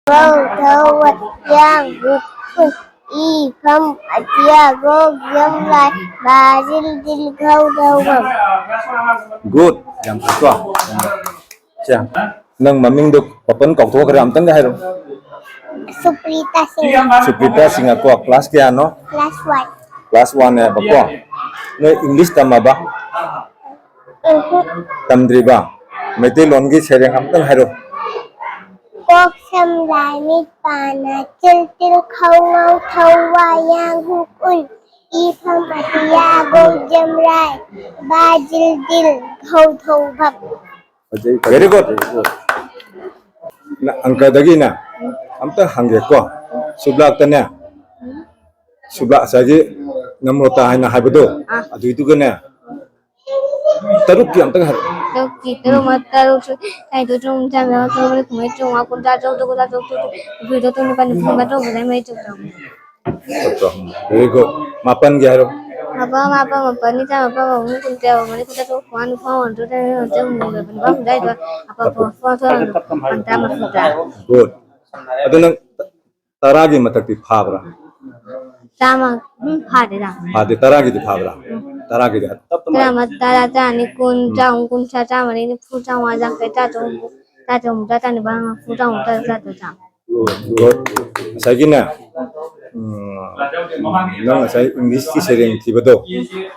Vô thơ giang hụt y không chia gô dâm lại bà dinh dinh khâu đâu mà Good. Yang tua. Siya. Nang mamingdok papan kau tua kaya amtang gahero. Suprita Singh Suprita Singh ako class kaya no? class 1 Class 1 ya bako. No English tama ba? Tamdri ba? Mete longi sereng amtang hero. Quốc xâm lại mít bà nà chil til khâu ngâu thâu hoa yang hụt un y không chia gô dâm lại bà dinh dinh khâu thâu bập Very good. Na angka dagi na. Amtang hangge ko. Sublak tanya. Sublak saja namrota hai na hai bedo. Adu itu kan ya. Taruk ki amtang hero. đâu kỳ đâu mà đâu thay tôi trông cha mẹ tôi mới cùng mấy trông à con ta trông tôi vì tôi nên không bắt đầu với mấy chục đồng Very good. Mapan gaya hero. mà pani cha mà ông cũng treo mà cũng treo khoan khoan tôi treo mình bấm đây rồi apa thôi anh ta mà phụ ra Good. Adu nang taragi matak ti phabra. cha mà phá đấy ra Adi taragi ti phabra. Taragi dia. cha mà ta cha ni con cha mà đi phụ cha mà ra cái cha cha ni bang phụ cha ta cha Good. Saya gina. Nang saya English ki sering tiba do.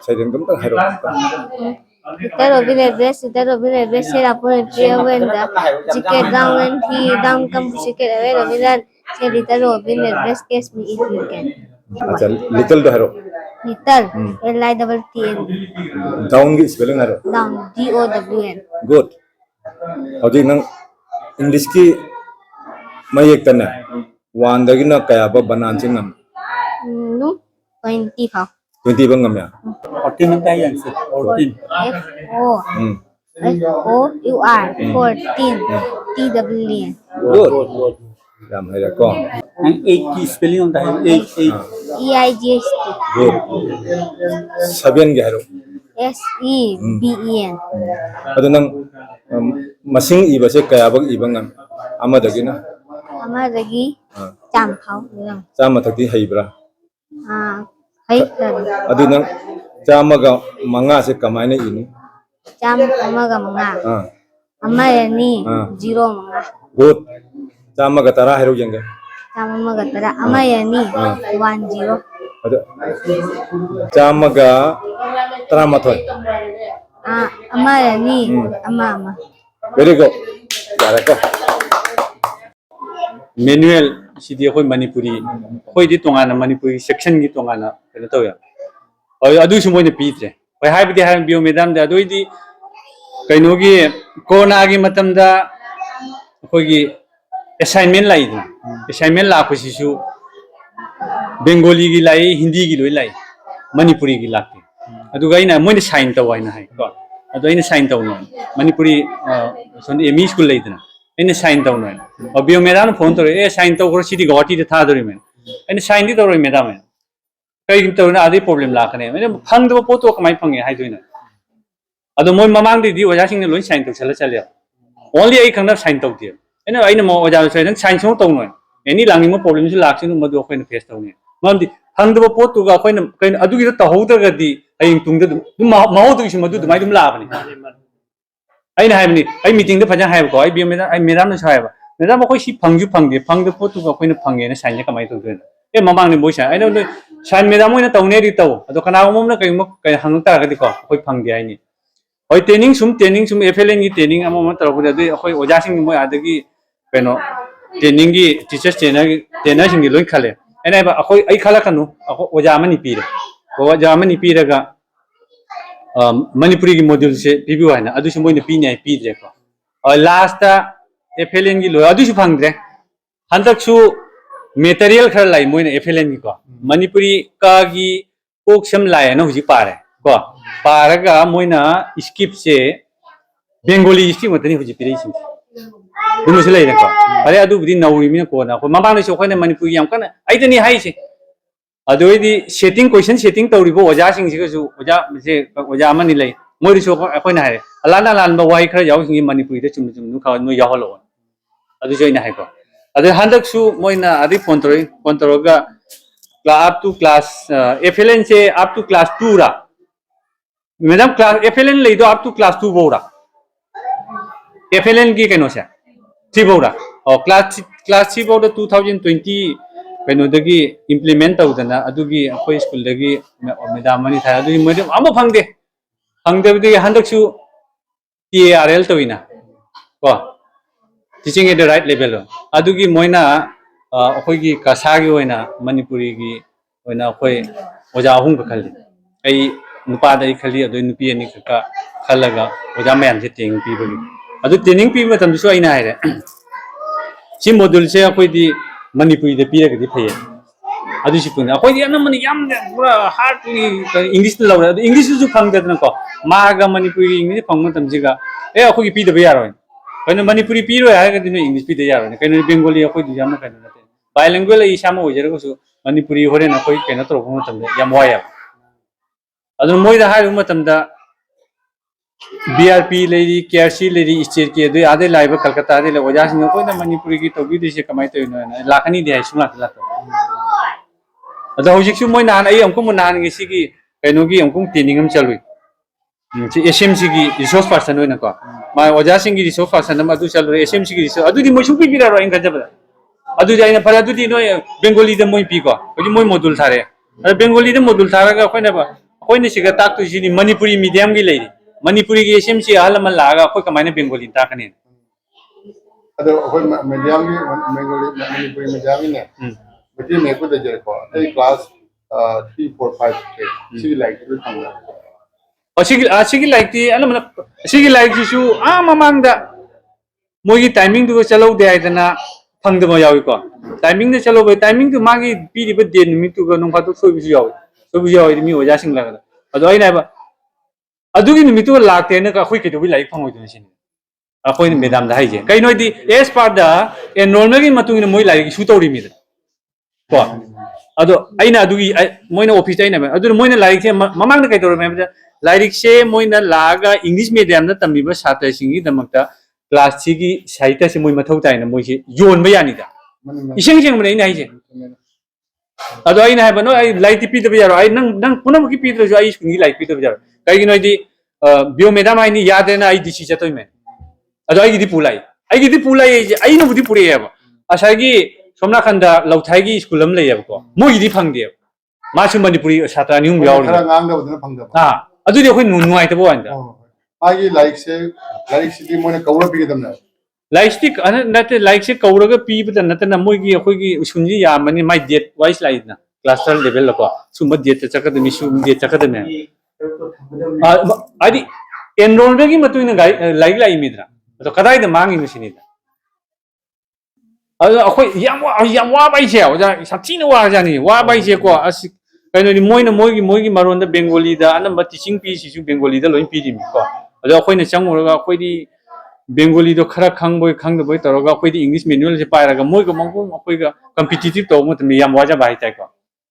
Saya dengam tak hero. Pero vine dress era por el trio venda chicken down and he down come chicken pero vine se little vine dress case me if you can Acha little do hero. little L I double T N Down ki spelling hero. down D O W N Good. Audi nang English ki mayek tana. Wan dagi na kaya ba banan singam. no 20 how 20 bang ngam ya. 14 nanti yang sih 14 F O U R 14 T W N Good. Jam hai ko. yang 8 की spelling होता है 8 E I G H T Good. Sabian ge hero. S E B E N Adu nang masing iba se kaya bang ibang ngam. Ama dagi na. ama lagi cham how lang Sama thakti haibra. hay Adu nang chama ga manga se kamaine ini. cham amaga mga ama yani zero mga Good. Chama ga tara hero jengga. cham amaga tara ama yani 10 Adu chama ga tara mathoy. ama yani ama Very good. Yara ko. manual सिद्धि कोई मणिपुरी कोई दी तोंगाना Manipuri section की तोंगाना कने तो या और अदु सुमोय ने पीत्रे कोई हाइबदी हाइ बियो मैडम दा दोइदी कइनोगी कोरोना की मतम दा कोई असाइनमेंट लाखसिसु बेंगोली की लाई हिंदी की लोई लाई मणिपुरी की लाते अदुगा इना मोइने साइन तवाइना हाइ को अदु इना साइन तवनो मणिपुरी सोन एमई स्कूल लेदना इन्हें साइन तौन है और बियो मेरा ना फोन तो ये साइन तो करो सीधी गवाटी थे था दरी में इन्हें साइन दी तो रोई मेरा में कई तो ना आधे प्रॉब्लम लाखने मैंने फंग दो पोतो कमाई फंगे हाई तो इन्हें अदो मोई ममांग दी वजह सिंह ने लोई साइन तो चले ओनली एक खंडा साइन तो दिया इन्हें आइने मो वजह से इन्हें साइन सो तो नहीं एनी लांगी मो प्रॉब्लम से लाख सिंह मधु कोई ने फेस तो नहीं मम्मी फंग दो पोतो का कोई ने कहीं अदु की तो हो तो गदी अयिंग तुंग दो माहो तो किसी मधु तुम्हारी तुम लाभ नहीं अइना हाइबनी अइ मीटिंग दे फजा हाइब को अइ बियो मेरा अइ मेरा न छाइबा मेरा म कोइ सि फंगजु फंगदे फंगदे पोतु को कोइने फंगे ने साइन कमाइ तो दे ए ममांग ने बोइसा अइनो साइन मेरा मोइना तौने रि तौ अदो कना मोम न कइ म कइ हंग ता गदि को कोइ फंगदे आइनि होय ट्रेनिंग सुम एफएलएन की ट्रेनिंग अम म तरबुदे दे अखोइ ओजा सिंग मोय आदगी कइनो ट्रेनिंग की टीचर्स ट्रेनर सिंग लोइ खले एना बा अखोइ अइ खला कनु अखो ओजा मनि पिरे ओजा मनि पिरगा मणिपुरी की मॉड्यूल से पीबी है ना अदुसु मोइने पीने पीद्रे को और लास्ट एफएलएन की लो अदुसु फंगद्रे हंतकसु मटेरियल खर लाई मोइने एफएलएन की को मणिपुरी का की कोक सम लाई ना हुजि पारे को पारगा मोइना स्किप से बेंगोली स्किप मतनी हुजि पिरे सिं दुमसे लेरे को अरे अदु बुदि नौरी मिना को ना को मबांग ने सोखने मणिपुरी याम कन आइदनी हाइसे अदोइदी सेटिंग क्वेश्चन सेटिंग तौरिबो ओजा सिंग सिगसु ओजा जे ओजा मनि लै मोरि सो अखोइना हाय अलाना लान बा वाइ खरा याव सिंग मणिपुरी दे चुम नु खा नु याहलो अदु जोइना हाय को अदे हंदक सु मोइना अदि phone तोरगा up to class FLN से up to class 2 रा मैडम क्लास FLN ले दो up to class 2 Bora FLN की कनो से 3 बोरा और क्लास 3 बोरा 2020 कनो दगी इंप्लीमेंट तौदना अदुगी अखोई स्कूल दगी मैडम मनी था अदुगी मैडम अम फंगदे बदे हंदक सु TARL तविना को teaching at the right level adugi moina akhoi gi kasa gi oina manipuri gi oina akhoi oja ahum ka khali ai nupa dai khali adu nupi ani ka khalaga oja mayam se ting pi bagi adu training pi matam su aina haire si module se akhoi di manipuri de pi ra gi phaye adu si pun akhoi di anam mani yam pura hardly english la adu english su phang da ko ma ga manipuri english phang matam jiga akhoi gi pi de ba yaro कहीं मणिपुरी पीरो है कि दिन English पीते जा रहे हैं कहीं Bengali कोई दूसरा में कहीं नहीं बाइलिंगुअल ये शाम हो जाएगा कुछ मणिपुरी हो रहे ना कोई कहीं तो रोकने तंदे या मुआया अदर मोई दा हाय उम्मत तंदा BRP लेरी KRC लेरी स्टेट के दो आधे लाइव कलकत्ता आधे लोग वजह से कोई ना मणिपुरी की तो भी देश कमाई तो इन्होंने लाखनी दिया है सुना था अदर हो जिक्स मोई नान आई हमको मुनान किसी की कहीं की हमको ट्रेनिंग हम चल रही SMC की रिसोर्स पर्सन होना को माय वजह सिंह की रिसोर्स पर्सन हम अदु चल रहे SMC की रिसोर्स अदु दी मोई सुपी बिरा रोइन गजब अदु जाइना पर अदु दी नो बेंगोली द मोई पी को कोई मोई मॉड्यूल थारे अदु बेंगोली द मॉड्यूल थारा का कोई ने सिगा ताक तो जी मणिपुरी मीडियम की लेरी मणिपुरी की SMC हल मन लागा कोई कमाने बेंगोली ताकने अदु कोई मीडियम की बेंगोली मणिपुरी मीडियम ने बटी में को दे को ए क्लास 3 4 5 6 सी लाइक तो थांगा असिगी लाइक ती अन मतलब असिगी लाइक जिसु आ ममांग दा मोगी टाइमिंग दु चलो दे आइदना फंगद म यावी को टाइमिंग दे चलो बे टाइमिंग दु मागी पीरि बे दे निमित तु ग नोंफा तु सोबि यावी मी ओजा सिंग लागा अदो आइना बा अदुगी निमित तु लाक्ते न का खोइ के दु लाइक फंगोइ दु सिन अखोइ ने मेदाम दा हाइजे कै नोइ दी एस पार्ट दा ए नॉर्मल की मतुंग ने मोइ लाइक सु तौरि मी को अदो आइना अदुगी मोइना ऑफिस आइना अदु मोइना लाइक से ममांग कै तौर मे लाइक से मोइना लागा इंग्लिश मीडियम दा तमिबा छात्र सिंगी दमकता क्लास 3 की साहित्य से मोइ मथौ ताइना मोइ से योन बे यानी दा इसिंग सिंग मने इना हाइजे अदो आइना हाइबनो आई लाइक पी दबे यारो आई नंग पुनम की पी दो आई स्कूल की लाइक पी दबे यारो काई नो दी बियो मैडम आइनी यादेना आई दिसी चतोय मे अदो आई दी पुलाई आई नो बुदी पुरे याबा असागी सोमना खंदा लौथाई स्कूल हम लेयब को मोइ दी फंगदे मासु मणिपुरी छात्र निउम याव खरा ngang da budna phangda हां अदुदि अखोइ नुनुआइ तबो आंदा आगी लाइक से दी मोने कौरा पी दमना लाइस्टिक अन नते लाइक से कौरगा पीबद नतना मोइगी अखोइगी सुनजी यामनि माइ डेट वाइस लाइना क्लास्टर लेवल लको सुम डेट चकदमि सुम डेट चकदमे आदि एनरोलमेंट की मतुइना लाइक लाई मिद्रा तो कदाइ द मांगी मसिनिदा अदो अखोइ याम वा बाइसे ओजा साचिन वा जानि वा बाइसे को अस कहीं मोगी मरोन द बेंगोली दा अनम टीचिंग पी सिसु बेंगोली दा लोइन पीदि को अदो अखोइना चंगुरगा अखोइदि बेंगोली दो खरा खंगबोय खंगदबोय तरोगा अखोइदि इंग्लिश मैनुअल से पायरागा मोइगा मंगु अखोइगा कॉम्पिटिटिव तो मत मे याम वाजा बाइ ताइ को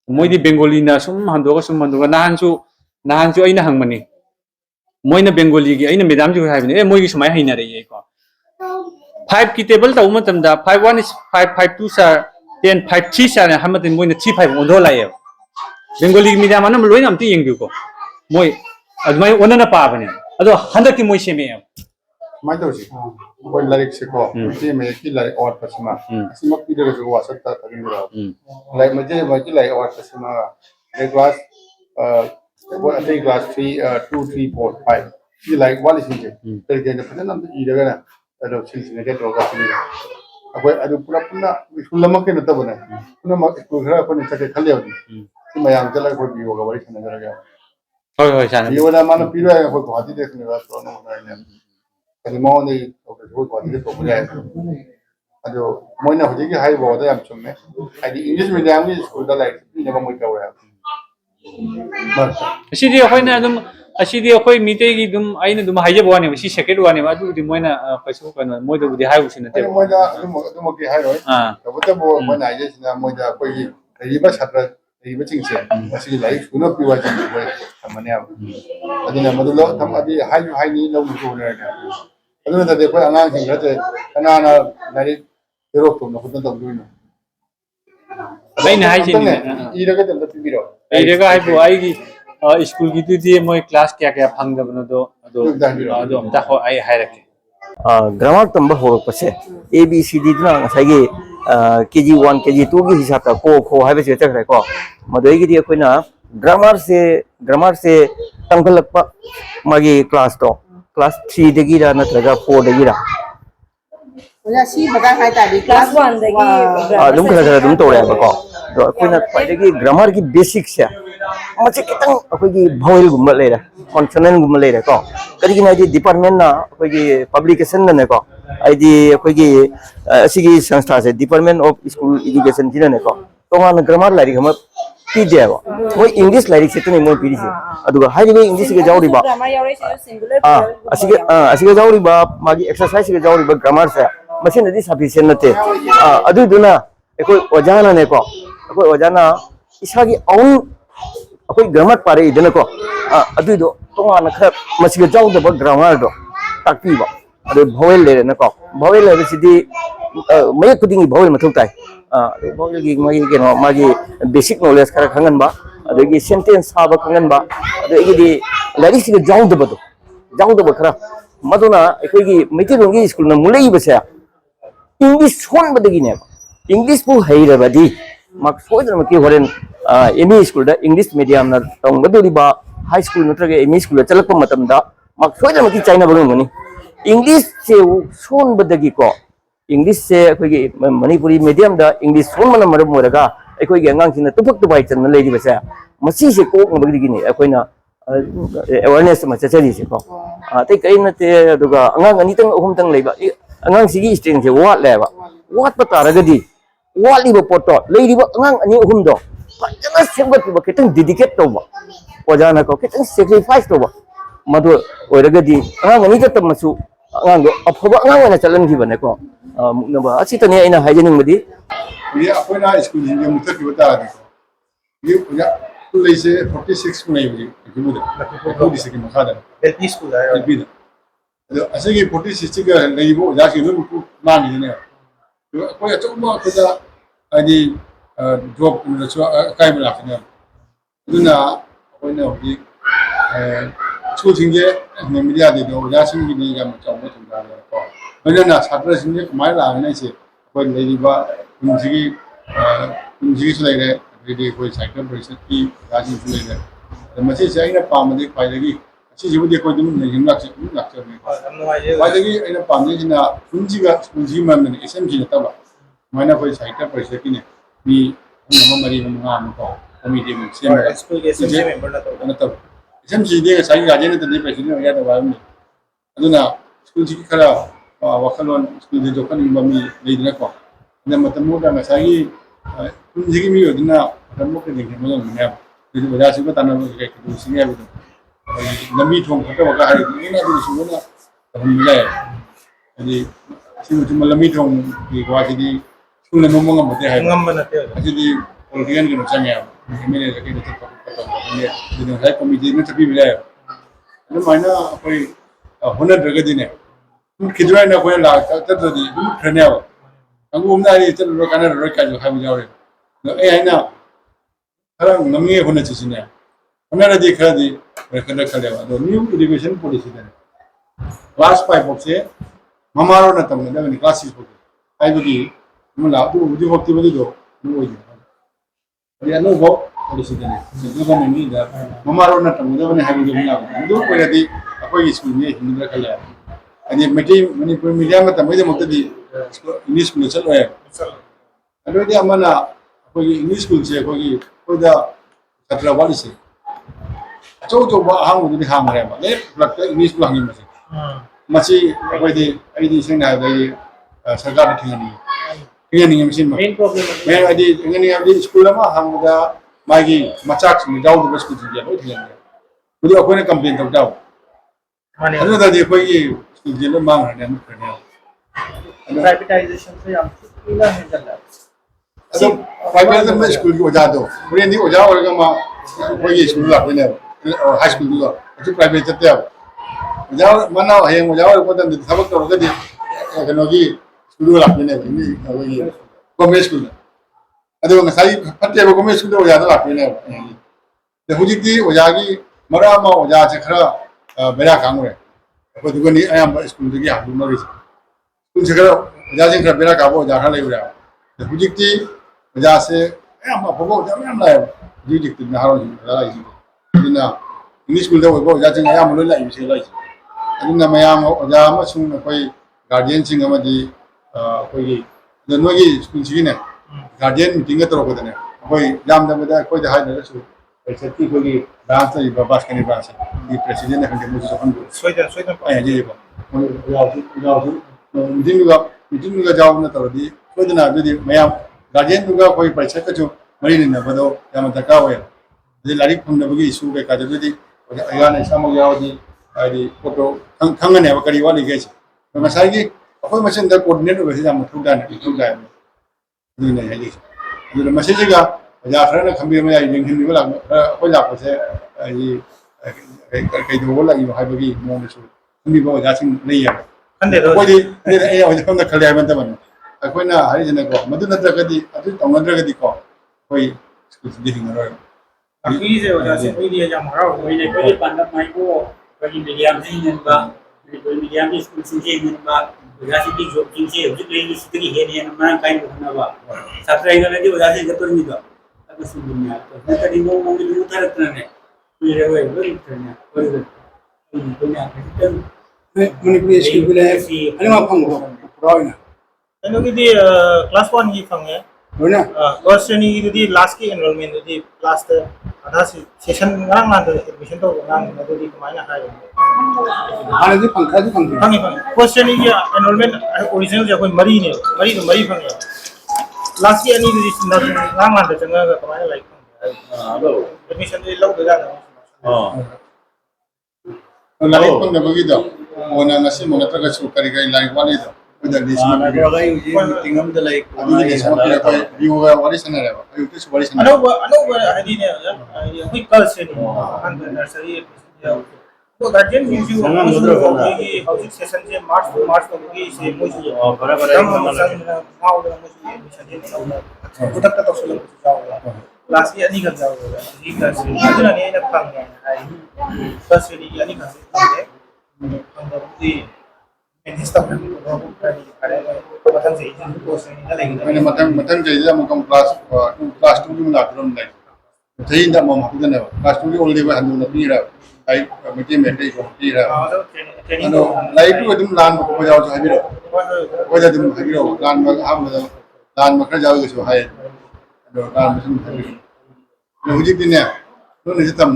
मोइदि बेंगोली ना सुम हंदोगा नाहानसु अइना हंगमनि मोइना बेंगोली गी अइना मैडम जु हाइबनि ए मोइगी समाय हाइना रे को 5 की टेबल ताउ मतम दा 51 is 5 52 sir 10 53 sir हमत मोइना 35 ओंदो लाय बेंगोली मीडियम अनम लोइन अमति यंगदु को मोइ अदमाय ओनना पाबने अदो हंदक की मोइ सेमे माइ दोसी कोई लाइक से को जे में की लाइक और पसमा सिम पी दे जो वासता तगिन रा लाइक मजे मजे लाइक और पसमा द क्लास वो अते क्लास 3 2 3 4 5 की लाइक वाली सिंजे तर के ने पतना ई दगा ना अदो सिलसिले के तो का अखोइ अदु पुना स्कूल लमक के नतबने पुना मक स्कूल खरा अपन चके खले होदी मयाम चला कोई भी होगा बड़ी सने जरा होय सान ये वाला मानो पीरो है कोई भाती देखने वाला तो ना होना है कहीं मौन नहीं ओके बहुत भाती देखो मुझे अजो मोइना हो जाएगी हाई बहुत है हम चुम्मे आई इंग्लिश मीडियम की स्कूल का लाइक ने हम क्या हुआ बस असीदी अखोइना अदुम असीदी अखोइ मितेगी दुम आइना दुम हाइजे बवाने सी सेकेंड वाने अदुदि मोइना कैसो कनो मोइदो बुदि हाइ उसिनते मोइदा दुम के हाइ रोय तो बता वो मोइना आइजे सिना मोइदा कोई रिबा छात्र रिबा चिंगसे असि लाइक सुनो पिवा चिंग कोई हमने अदिना मदुलो थम अदि हाइ नि लो मुको ने अदुना तदे कोई अंगांग सिंग रते कनाना लाइक हेरो तो ना खुद तब दोइनो ꯑꯩꯅ ꯍꯥꯏꯁꯤꯅꯦ इरगे तब पिबिरो ꯂꯩꯔꯒ ꯍꯥꯏꯕꯨ ꯑꯩꯒꯤ ꯁ꯭ꯀꯨꯜꯒꯤꯗꯨꯗꯤ ꯃꯣꯏ ꯀ꯭ꯂꯥꯁ ꯀꯌꯥ ꯐꯪꯗꯕꯅꯣꯗꯣ ꯑꯗꯣ ꯑꯝꯇ ꯑꯩ ꯍꯥꯏꯔꯛꯀꯦ ग्रामर तंब होरपसे ए बी सी डी दुना ngasai केजी 1 केजी 2 की हिसाब ता को खो हाबे से चखरे को मदोई गी अखोइना ग्रामर से तंगलकपा मागी क्लास तो क्लास 3 दगी रा नत्रगा 4 दगी रा ओजा सी बता हाय तादी क्लास 1 दगी दुम खरा दुम तोरे बको दो अखोइना पाइदगी ग्रामर की बेसिक से मचे कितंग अखोइगी भोइल गुम लेरा कॉन्सोनेंट गुम लेरा को करिगी नाइदी डिपार्टमेंट ना अखोइगी पब्लिकेशन ने को आईदी अखोइगी असिगी संस्था से डिपार्टमेंट ऑफ स्कूल एजुकेशन जिने को तोंगान ग्रामर लाइरिक हम पीजेबो वो इंग्लिश लाइरिक से तने मो पीरिसे अदुगा हाइबे इंग्लिश के जाउरिबा ग्रामर यावरे से सिंगुलर असिगे जाउरिबा मागी एक्सरसाइज के जाउरिबा ग्रामर से मसिन नदी सफिशिएंट नते अदुदुना एकोइ ओजाना ने को एकोइ ओजाना इसागी औन अखोइ ग्रामर पारे इदने को अदुदो तोंगान खर मसिगे जाउदबा ग्रामर दो ताकीबा अदु भोवेल लेरे न को भोवेल लेरे सिदी मय खुदिंगी भोवेल मथौ ताई भोवेल गी मय केनो मागी बेसिक नॉलेज खरा खंगनबा अदुगी सेंटेंस साबा खंगनबा अदुगी लाइरिक सिगे जाउदबा खरा मदुना अखोइगी मिथिलोंगी स्कूल न मुलई बसे इंग्लिश सोन बदगी ने इंग्लिश पु हैरबदी मक सोइदन की होरेन एमई स्कूल दा इंग्लिश मीडियम ना तंगदोरिबा हाई स्कूल नत्रगे एमई स्कूल दा चलक मतमदा मक सोइदन की चाइना बगमनी इंग्लिश से सोन बदगी को इंग्लिश से अखोइगी मणिपुरी मीडियम दा इंग्लिश सोन मन मरम मोरगा अखोइगी अंगांग सिन तुफक तुबाई चन लेदि बसे मसी से को बगदी नि अखोइना अवेयरनेस म चचरी से को ते कई नते दुगा अंगांग अनि तंग अहुम तंग लेबा अंगांग सिगी स्ट्रेंथ से वाट लेबा वाट पता रगदी वालिबो पोटो लेदिबो अंगांग अनि अहुम दो फजना सेबत बा कितन डेडिकेट तोबा ओजाना को कितन सैक्रिफाइस तोबा मदो ओरगदी अंगांग अनि तमसु अंगांग अफबा अंगांग वना चलन की बने को मुनबा अछि तने आइना हाइजेनिंग मदी ये अखोइना स्कूल जिंगे मुथक की बता दी ये ओजा स्कूल लेसे 46 कुनै बजी किमुदा कोदी से की मखादा एलपी स्कूल है एलपी दा अदो असेगी 46 का लेइबो ओजा की नु मांगी ने कोई अचौबा खुदा आदि ड्रॉप काय बला खने दुना कोइना होगी स्कूल जिंगे मीडिया दे दो ओजा सिंगी नि ga मचाव थुंगा को मजना छात्र सिंगे कमाय लाने से कोई लेइबा उनजी सुलाइरे रेडी कोई साइकिल परिषद की राजी सुलाइरे मसे से आइना पामदे फाइलगी अच्छी जीवदे कोई दुम नहीं लाक्से ने फाइलगी आइना पामदे जिना उनजी मन एसएमजी न तबा माइना कोई साइकिल परिषद की ने मी नम मरी मंगा न को कमिटी में से स्कूल के एसएमजी मेंबर न तब एसएमजी दे साइ राजे ने तदे प्रेसिडेंट या दबा में अदुना स्कूल जी खरा वखलोन स्कूल दे जोखन ममी लेदना को ने मतमो दा नसाई उनजी मी ओदना मतमो के देखे मलो ने दे बजा सिबा ताना के के सिंगे बदो नमी थोंग खटा वका हारि ने दु सुना हम मिले अदि सिमु तुम लमी थोंग की वासिदी स्कूल में मंगम मते हाय मंगम नते अदि ओरियन के चंगे मेरे लगे तो ने दिन हाई कमिटी में तभी मिले ने मायना कोई होनर रगदी ने किदरा ना कोई ला तददी खने अंगु उमनारी चलो काना रोय का जो हाय जावरे ए हैना खरा नमी होने चिसिने होनर दि खरादी खना खलेवा दो न्यू एजुकेशन पॉलिसी दे क्लास 5 बक्से ममारो न तमने ने क्लास 6 बक्से आइबगी मुला दु उदि वक्ति बदि दो नो ये नो बो पॉलिसी दे जो बने नि दा ममारो न तमने ने हाबि जो ना दु कोयदी अखोई स्कूल में हिंदी खले अनि मणिपुर मीडिया में तमदे मक्तदी इंग्लिश स्कूल चलो है अदोदी अमना कोई इंग्लिश स्कूल से कोईदा छात्र वाली से चौ बा हांग उदि हांग रे ले प्लक इंग्लिश स्कूल हांग मसे मसी कोईदी आईदी सेना दई सरकार थिंगनी मसिन मेन प्रॉब्लम मेन आईदी इंगनी आईदी स्कूल मा हांगदा मागी मचाक में जाउ दबस स्कूल जे लो थिंगनी उदि अखोने कंप्लेंट तब जाउ माने अदोदी कोई स्कूल जे लो मांग हने करने प्राइवेटाइजेशन से हम इला है चला अदो प्राइवेटाइजेशन में स्कूल की वजह दो पूरे नहीं वजह और का कोई स्कूल ला ने हाई स्कूल ला तो प्राइवेट चते अब वजह मना है वजह और को तन सबक तो गदि कनो की स्कूल लापने ने गवर्नमेंट स्कूल अदो ngasai fatte ba gome school oja da lapne de hujiti oja gi mara ma oja che khara bera kangure ko dugani ayam school gi habu no ri school che khara oja jin khara bera ka bo oja khala yura de hujiti oja se ayam ma bo oja ayam la hujiti na haro ji la ji dina english school de bo oja jin ayam lo la yu se la ji adina mayam oja ma sung na koi guardian sing amadi koi gi de no gi school ji ne guardian meeting तौरने अखोद हाइनसु safety अखोगी branch बास कनी branch की president खंडे मुझे meeting जाव तौरदी सोदना मैं गार्डियन अखोई पैसा कचु मरी निबदो दरकार हो लाइक फंगनबी इशू कैकादी इसामी फोटो खंगने करी वालीगे अखोई मसें कोर्डिनेट होगा मौजूद मसीगा ओजा खरना खंबी मैं यंगहनबी अखोई लापसे कईदब लगी है मौसू खंबी ओजा अखोदी ओजा खले है अखोना हाईजनको मधु नत्रगदी तौनद्रगदीको अखोई स्कूल हिंगरो अखोईसे ओजासे ओइदि याम हराव ओइले कोई पांडप माइको कोई मीडियम सिंगनबा मीडियम स्कूल सिंगनबा ओजासे की जॉब किंसे हुजिक लेनी सितरी हेन मा काइन होनाबा सत्रैगनदि ओजासे गतोरनिदो अको सुबुन्या तो नतदि मो मंगि लुथारतने पिरे वे बरितने पुन्या खितन मणिपुरी स्कूल बिले अने मा फंगो पुराइना एनोगिदि क्लास 1 की फंगे होना फर्स्ट श्रेणी की लास्ट की एनरोलमेंट दी लास्ट आधा सेशन ngang ना एडमिशन तो ngang नदि कमायना हाय आने दी पंखा दी फंगे फंगे फर्स्ट श्रेणी की एनरोलमेंट ओरिजिनल जो कोई मरी ने मरी तो मरी फंगे लास्ट की एनी दी ngang ना चंगा कमायना लाइक हेलो एडमिशन दे लो गजा लाइक फंगनबगी दो ओना नसी मोनत्रग सु करी गई लाइक वाली दो उधर देश में मीटिंग हम द लाइक अभी देश में कोई व्यू वाली सने रे अभी तो वाली सने अनो हदी ने कोई कल से नहीं नर्सरी तो गार्जियन रिव्यू की हाउसिंग सेशन से मार्च को की से मुझे बराबर है माउ द मुझे मिशन दे उधर तक तो सुन जाओगा क्लास की अनी कर जाओगा ये क्लास अजन ने न फंगे है बस ये अनी कर सकते हम दी मैंने मतन चाहिए मुकम क्लास 2 की मुलाकात में नहीं सही ना मम हकने क्लास 2 की ओनली वे हंदु नपी रा आई मिटी मेटे को पी रा अनो लाइक टू एकदम लान को जाओ जो हबिरो को जा तुम हबिरो लान में हम लान में खर जाओ जो है अनो लान में हबिरो हुजी दिन ने तो नहीं तम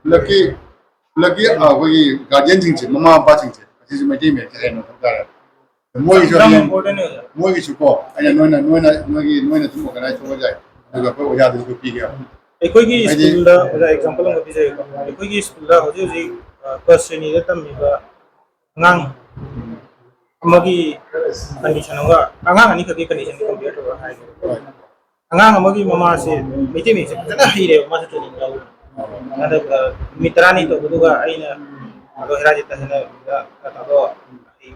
लकी कोई गार्जियन सिंह ममा पापा सिंह जिस मिटी में है नो कर मोई जो मोई की को अने नोना तुम ऑर्गेनाइज हो जाए दुगा को ओजा दु पी गया अखोई स्कूल ओजा एग्जांपल हम दिजे अखोई स्कूल होजे होजे फर्स्ट श्रेणी दा तमिबा ngang amagi condition nga angang ani ka condition ni compare to hai angang amagi mama se miti mi se jana hire ma se training ga ada mitrani to duga aina ado hera jita hena ta do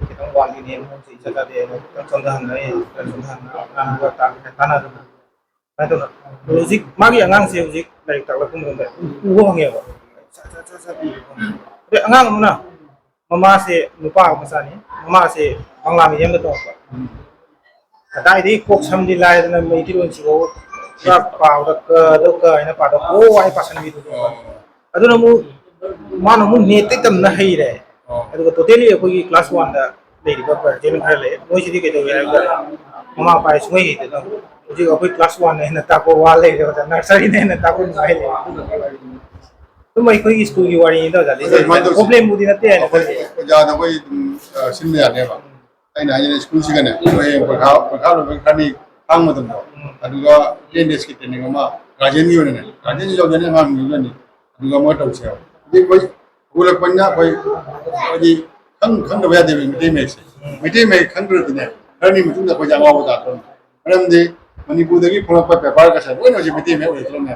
kita wali ni mo se jata de sondahan ga ta tanah itu musik magi angang sih musik dari tak laku mungkin uang ya pak tapi angang mana mama sih lupa misalnya mama sih bangla medium betul pak kata ini kok sambil lain dengan medium sih kok ya pak udah ke ini pada oh ini pasan gitu itu namu mana namu netek tem nah ini itu totally aku di kelas 1 dah dari beberapa jamin hari le mau jadi kita ya mama apa semua itu मुझे अभी class 1 है ना ताको वाले जो nursery ने ना ताको नहीं ले तो मैं कोई स्कूल की वाली नहीं तो जाती प्रॉब्लम मुझे ना ते है ज्यादा कोई सिम में आने बा अइना ये स्कूल से कने ओए पखा लो खानी आंग मतम दो अदुगा 10 डेज की ट्रेनिंग मा गार्जियन की होने गार्जियन जो जने मा मिलने अदुगा मो तौ से ये कोई गुलक पन्ना कोई अजी खंग दबया दे मिटी में खंग रतने हरनी मुतुं दा कोई जामा होता तो मरमदे मणिपुर दगी फोलप पेपर का सब ओनो जिमिति में ओले तोने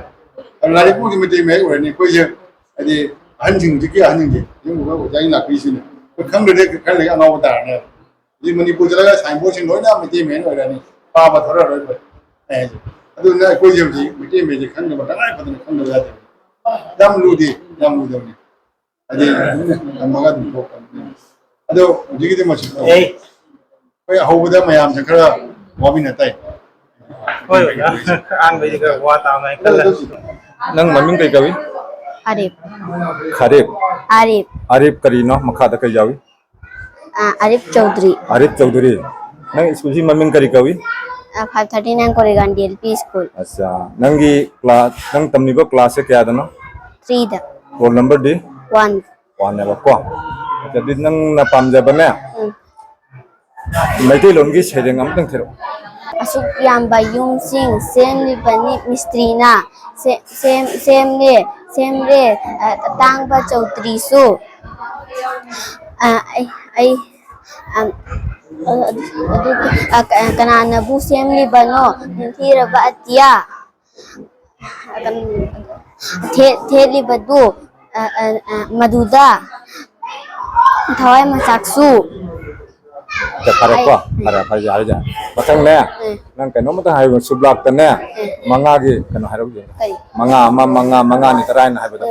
मणिपुर की मिति में ओने कोई जे अदि हनजिंग जिके हनजिंग जे युं को जाई ना पीसिने को खंग दे खंग ले अनाव ता ने ये मणिपुर चला साइन बोर्ड से लोना मिट्टी में हो रहा पाप थोड़ा रोई पर अदु ना कोई जो जी मिट्टी में खन में बता है पता नहीं खन में जाते दम लूदी ने अजे मगा दुखो अदु जिगे मछ कोई हौबदा मयाम से खरा वाबी नताई होय आन बजे का वा तामै कल नंग ममिंग कई कवि Arif. खरीफ Arif. आरिफ करीनो मखादा कई जावी Arif Chaudhary. आरिफ चौधरी नंग स्कूल सी ममिंग करी कवि 539 Koregan DLP School. अच्छा नंगी क्लास नंग तमनिबो क्लास से क्या दनो 3 da. Roll number D 1. वाने बको जदि नंग ना पामजबने मैते लोनगी सेरेंग अमतंग Thero Asuk yamba yung sing sem li bani mistrina sem le tang ba Chaudhary su ai kanana bu sem li bano thira ba atia the li badu maduda thawai masaksuจะพาร์กว่าพาร์ยาเลยจ้ะมาทั้งเนี่ยนั่งกันน้องมาทั้งหายวันสุบลักกันเนี่ยมังงากีกันหายรู้ยังมังงานี่ตรายนะหายไปตัว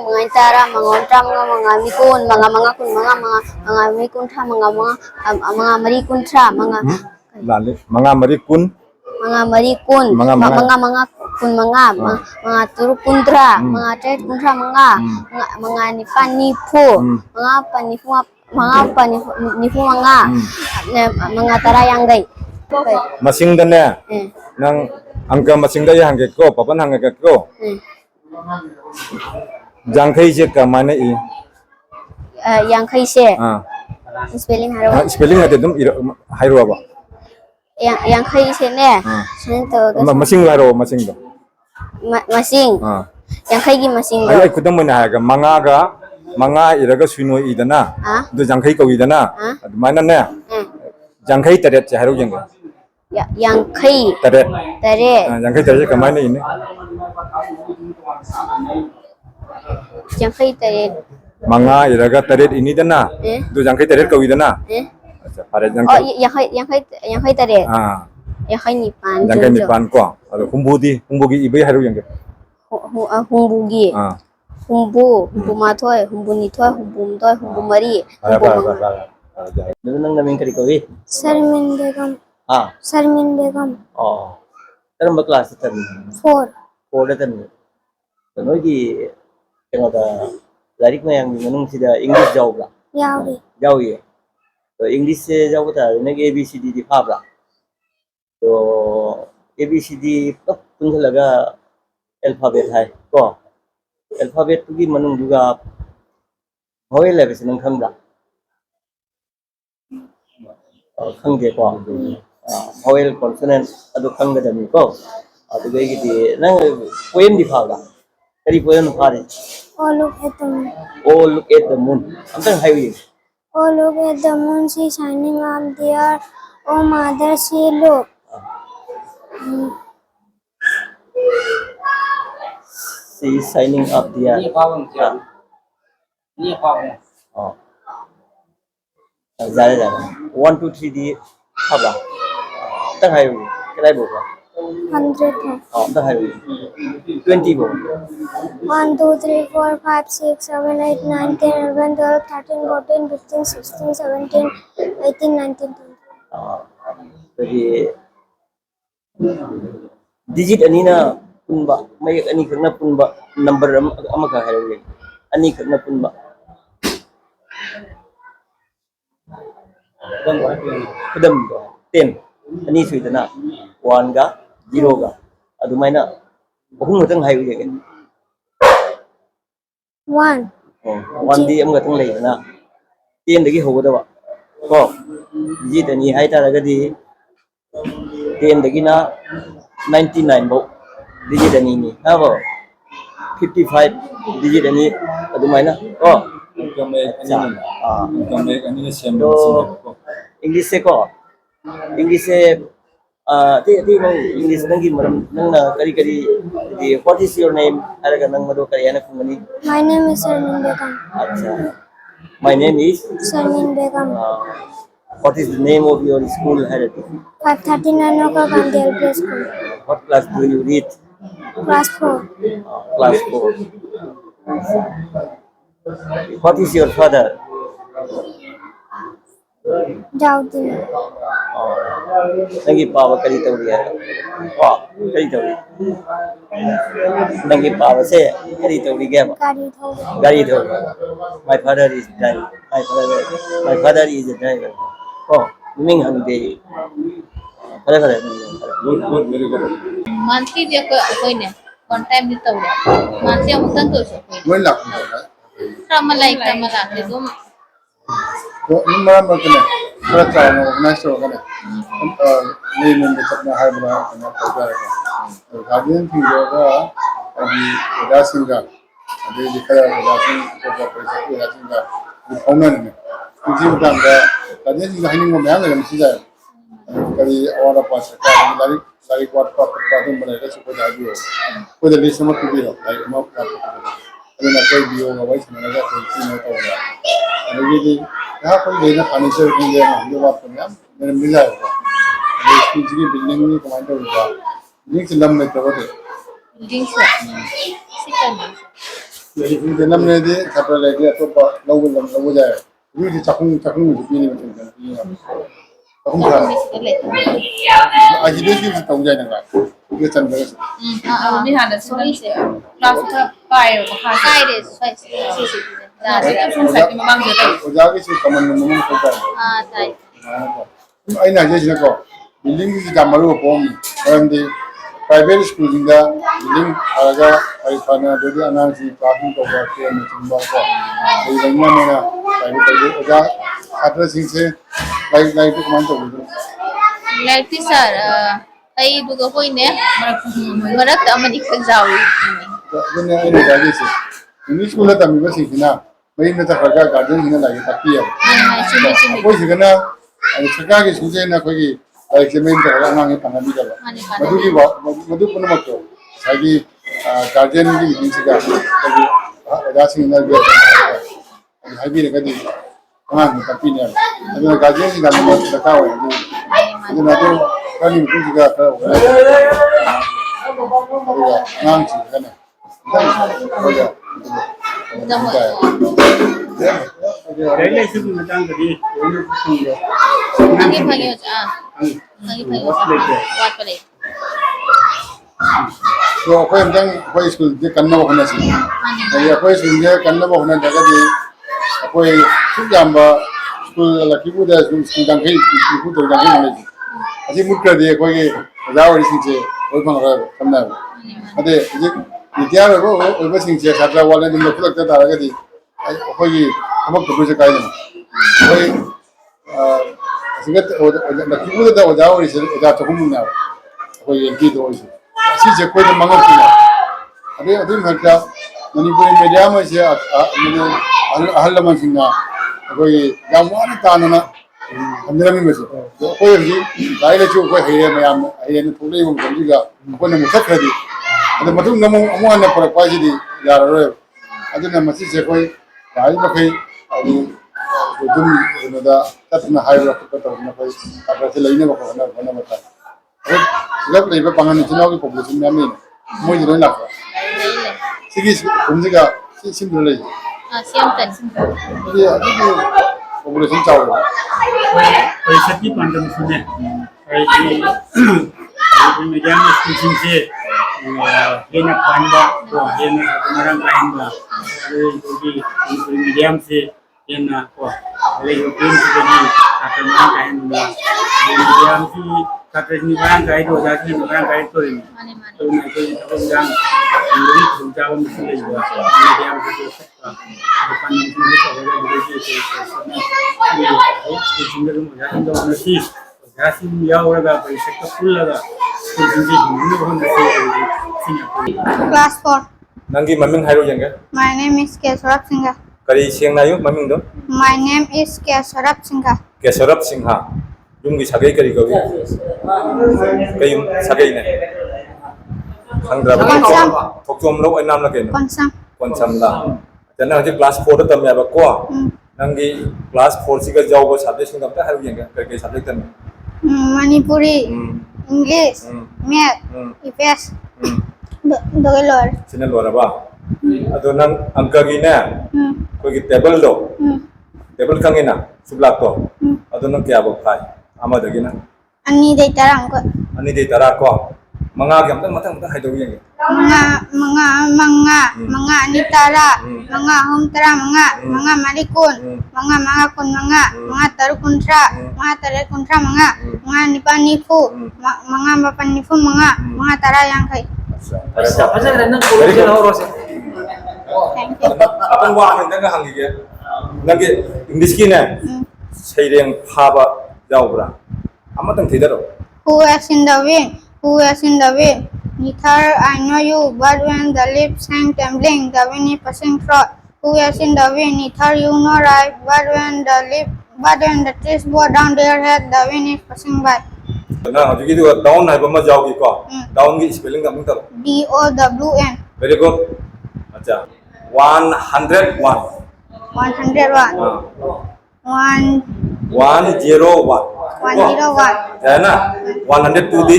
mga intara mga ontra mga mikun mga kun mga mikun tra mga marikun tra mga laluมังงามาริกุน marikun mga kun mga turukun tra mga tet kun tra mga nipu mga panifu mga tarayangay masing dan ya nang angka masing da yang ko papan hang ko jangkai je ka mana i yang kai se spelling ada dum hairu ba yang kai se ne masing laro masing do masing yang kai gi masing do ai kudam mana ga manga iraga suino idana do jangkai ko idana mana ne jangkai taret che haru jang yang kai taret jangkai taret ka mana ini yang kai taret manga iraga taret ini dana do jangkai taret ko idana acha pare jangkai yang kai taret yang kai nipan jangkai nipan ko ado humbugi ibai haru jang humbugi humbu mathoi humbu ni thoi humbu toi humbu mari Dulu nang naming kari kawi. Sarmin Begum. Sarmin Begum. Oh. Terus kelas tan. 4. 4 tan. Tanoi ki tengok dah. Larik na yang menung sida English jauh lah. Yauri. Jauh ye. तो English से जब होता है ना ABCD दिखाबला तो ABCD तो तुझे लगा अल्फाबेट है को अल्फाबेट की मनुंग जुगा होए लेवे से नंग खंगा खंगे को होए कॉन्सोनेंट अदो खंगा दमी को अदो गई की नंग पोएम दिखाबला करी पोएम फारे All look at the moon. All look at the moon अंतर है ये Oh, look at the moon, she is shining up there. Oh, mother, she look. She is shining up there. Oh. ज़्यादा ज़्यादा 1 2 3 D खाबला तक है वो कितना बोला 100 है. हाँ तक है वो 20 बोला 1 2 3 4 5 6 7 8 9 10 11 12 13 14 15 16 17 18 19 20. jadi digit ani na punba may ani kana punba number amaka harawin ani kana punba kadam 10 ani suidana 1 ga 0 ga adumaina bahung matang hayu ye 1 1 di amga tang lei na 10 dagi hogada ba ko digit ani hai ta daga di 10 dagi na 99 bo digit ani ni ha bo 55 digit ani adumaina ko English se ko English se ti mo English nangi maram nang na kari kari di what is your name araga nang mado kari ana kungani My name is Sarmin Begum. acha my name is Sarmin Begum. What is the name of your school? 539 Noka Gandhi LP School. What class do you read? Class 4. Class 4. What is your father? Jaudi. Nangi Pava Kari Tauri. Oh, Kari Tauri. Nangi Pava say Kari Tauri Gama. Kari Thau. Gari Tauri. My father is driver. My father is a driver. Oh, Ming Hang Day. Good, very good. Monthly dia koi ne one time di tau dia monthly ang utang tu so When luck. sama like tu Number kene. Kaya tayo nice to kene. Name ng chapna hay bana kene pagkara ko. Guardian thing yoga abi udasinga. Abi dikaya udasin ko ko presa udasinga. Di paunan ne. Kuji utanga guardian thing haning mo mayang ngam sija. Kali awara pas ka dari kwat pa dum bana ka suko daji ho. Ko de list mo kubi ho. Like mo ka. Ano na kay biyo nga wais na ga ko sino to ga. Ano di यहाँ कोई लेना furniture के लिए हम लोग बात करना मेरे मिल जाएगा इसकी जगह बिल्डिंग में कमांड होगा बिल्डिंग से लंबे तो होते building se sikan बिल्डिंग से लंबे दे छात्र लेके तो लोग जाए ये जो चकुं में भी नहीं मिलता चकुं का आज भी किसी तो जाए ना ये चंद का mi hana sunan se class ta pai ko ha kai de sai da se ta sun sai ma bang je ta जाके से कमन में होता है tai ai na je ne ko building ki da maru ko mi ande private school inga building aga ai khana de ana si classroom ko ba ke me tumba ko ai ranya mena private oja chhatra sing se like to command to like this sir ai du ko koi ne marak ta man ik jawi ne ai ne jaje se english school ta mi ba si na mai ne ta khaga garden ne la ta ki ya ko si kana ai chaka ki su je na ko ki ai ke men ta na ngi pana mi da ba madu ki ba madu pun ma to sagi garden ki ni si ga da si na ga ai bi ne ka di kana ni ta pi ne ai garden ki da ma ta ka wa ni na to ka ni ku ga ka wa ngang chi kana Dari segi matang tadi, ini pun Nangi phangyo cha nangi phangyo wat pale तो कोई हम जंग कोई school जे कन्ना बखना सी या कोई school जे कन्ना बखना जगह दे कोई सुजाम्बा स्कूल लकी बुदा स्कूल जंग ही बुदा जंग ही नहीं अजी मुट्ठ दे कोई जावरी सिंचे कोई फंगरा कन्ना अदे जे विद्या रो ओबे सिंचे छात्रा वाले दिन लोग लगता था लगे दी कोई हम तो बुझे काई नहीं कोई सिगत लकी बुदा जावरी से जा तो हम ना कोई की तो सिजे कोई तो मंगल की अबे अभी मतलब मणिपुरी मीडिया में से मैंने अहल मन सिंगा कोई जामुन तानना अंदर में से कोई भी लाइले जो कोई है मैं है ने थोड़े वो समझेगा कोई ने मुझे कर दी अरे मतलब नमो अमुआ ने पर पाजी दी यार रे अजय ने मसी से कोई लाइल में कहीं अभी तुम नदा तत्ना हाई रख तो ना कोई अब से लेने को ना बता जब लेबे पांगन चुनाव की पॉपुलेशन में आमी मोई जरो लाख सिगी कुमजिगा सिम्पल ले siam tan ये अभी पॉपुलेशन चाव पैसा की पंद्रह सुने medium school sih ये ना पांडा तो ये ना तुम्हारा पांडा ये medium से ये ना को ले जो तीन से नहीं आता ना पांडा medium से kata ni barang kait tu, jadi ni barang kait tu ini. Tu ni tu yang ini sudah mesti juga. Dia mesti depan mesti ada jadi itu sehingga tu jadi tu mesti jadi dia orang apa sektor full laga. Tu jadi ini orang mesti sini. class 4 Nangi maming hairo jengga. my name is Kesarap Singha Kari siang nayu maming do. my name is Kesarap Singha Kesarap Singha. Yung sagai kari gawi. Kayum sagai ne. Sangdra ba. Thokjom lo ai nam la ken. Konsam Konsam la. Jana haji class 4 ta tam ya ba ko. नंगी class 4 सिगा जाओ subject सिंग तब हाय येंगे करके subject तन Manipuri, English, Math, EPS, Dogelor. सिने लोरबा अदो नंग अंक की ने कोई टेबल दो टेबल खंगिना सुब्लाक तो अदो नंग क्या बो फाई आमादगी ना Ani day tarang ko. अनि दे तरा को मंगा के हम मतंग हाय दो येंगे Mga ani tara, mga hum tara, mga malikun, mga kun, mga taru kuntra, mga tara kuntra, mga nipan nifu, mga mapan nifu, mga tara yang kai. Thank you. अपन वहाँ में नंगा हंगी के नंगे इंग्लिश की ने सैरेंग फाबा जाओ बरा अम्मा तंग थीदरो Who is in the wind? Who is in the wind? Neither I know you, but when the lips hang trembling, the wind is passing through. Who is in the wind? Neither you nor I, but when the trees bow down their head, the wind is passing by. ना हजू की तो down है बम्मा जाओ की को down की spelling कम तब DOWN. वेरी गुड अच्छा 101 101. 101 101. है ना 102 दी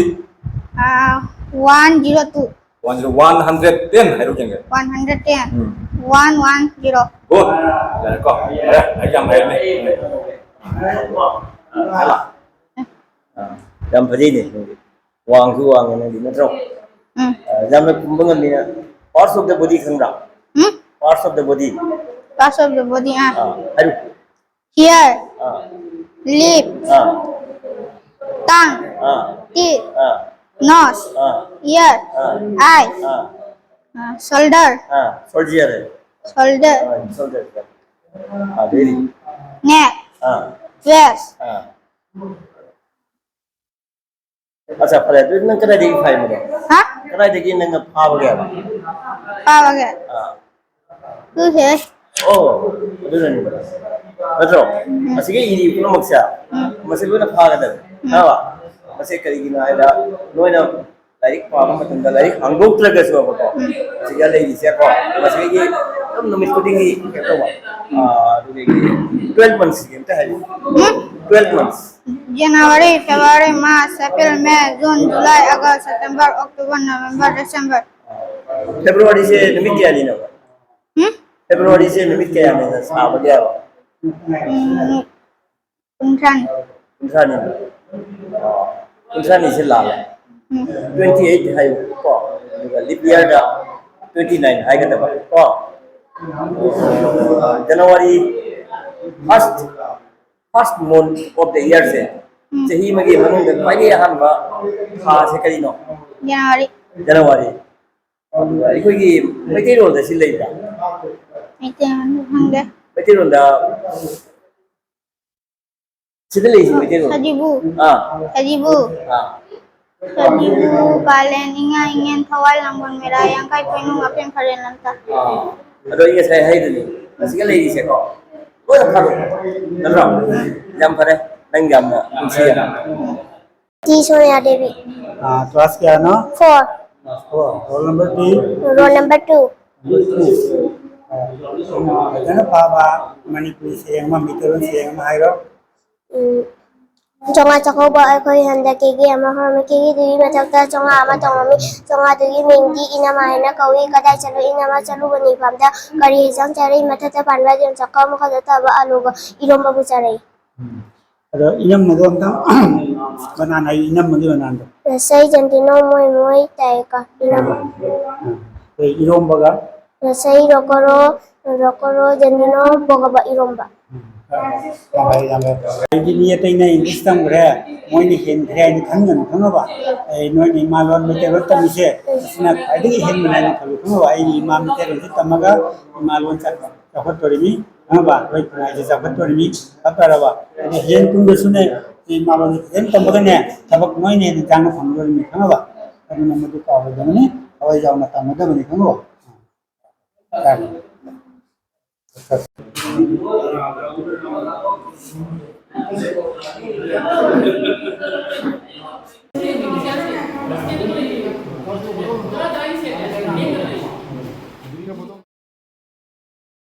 102. 110 है रुकेंगे 110. 110. गुड है को है क्या मैं ने jam padi ni wang ku wang ni di metro jam me kumbangan ni parts of the body khanga parts of the body Parts of the body. aru Here, lip, tongue, teeth, nose, ear, eye, shoulder, soldier shoulder, soldier very neck, waist. अच्छा पर तो नंग कदा देगी phi मगे Hah? कदा देगी नंग फाव गया Apa lagi? Tu sih. oh itu nih betul masih ke ini pun maksa masih pun फाव गया apa masih kali gini ada noina larik फाव में तंग larik अंगों तरह के सुबह को masih के लगी से को masih के हम नमित को देंगे क्या तो देगी 12 months के तो है 12 months January, February, March, April, May, June, July, August, September, October, November, December. February से नमित क्या नहीं ना February से नमित क्या नहीं ना साब गया Unsan. Unsan से लाल 28 है को leap year दा 29 है क्या को January first month of the year से सही मगे मनों में पहले हम बा खास है करी नो January. January कोई की मेटे रोल दे सिले इता Itu hangga. मेटे रोल दा सिले इसी मेटे रोल Sajibu. हाँ Sajibu. Sajibu kalian ingin thawal namun merah yang kai penuh apa yang kalian lantas. अदो ये सही है इतनी masih के लेडी से को वो तो खाओ नल्ला जम पड़े नंग जम ना उनसे ना T. Sonia Devi. क्लास क्या ना 4. Roll number 3 Roll number 2. जना पावा मणिपुरी से हम मित्र से हम हाइरो Jonga chako ba ay koy handa kigi ama hami kigi dui matakta jonga ama tongami jonga dui minggi ina mahina kawi kadai chalu ina ma chalu bani pamda kari jang chari matata panwa jon chakka ma khadata ba aluga ilomba bu charai अदो enum मगों तम बनाना enum मगे बनाना rasai jantino moi tai ka ilom तो इरोम बगा rasai rokoro jantino boga ba ilomba ID निये तई ने English तम रे मोइनी हेन रे नि खंगन खंगबा ए नोनि मालोन मिते रतम से इसना आइडी हेन मनानि खलु खंगबा आई इमा मिते रे तमगा मालोन चा खबर तोरिमी खंगबा रोइ खुना जे खबर तोरिमी खबरबा हेन कुंद सुने इ मालोन हेन तमगा ने सबक मोइने नि जानो खंगोरिमी खंगबा अदुना मदु का हो जमने अवै जाउना तमगा बनि खंगबा